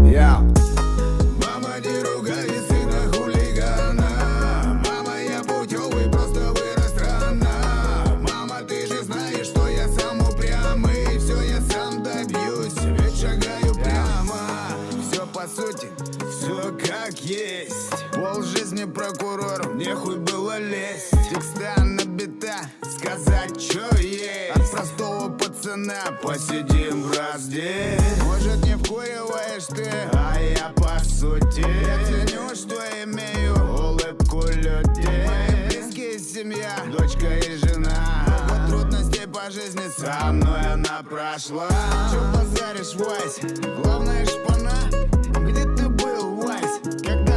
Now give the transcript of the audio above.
Я. Мама, не ругай сына хулигана. Мама, я путевый, просто вырос рано. Мама, ты же знаешь, что я сам упрямый. Все я сам добьюсь, ведь шагаю прямо. Все по сути, все как есть. Пол жизни прокурору, нехуй было лезть. Текста на бита, сказать, что есть. От простого пацана посидим в разде. Может, не вкуриваешь ты, а я по сути. Я ценю, что имею улыбку людей. Мои близкие, семья, дочка и жена. Много трудностей по жизни со мной она прошла. Чё базаришь, Вась? Главное шпана. Где ты был, Вась, когда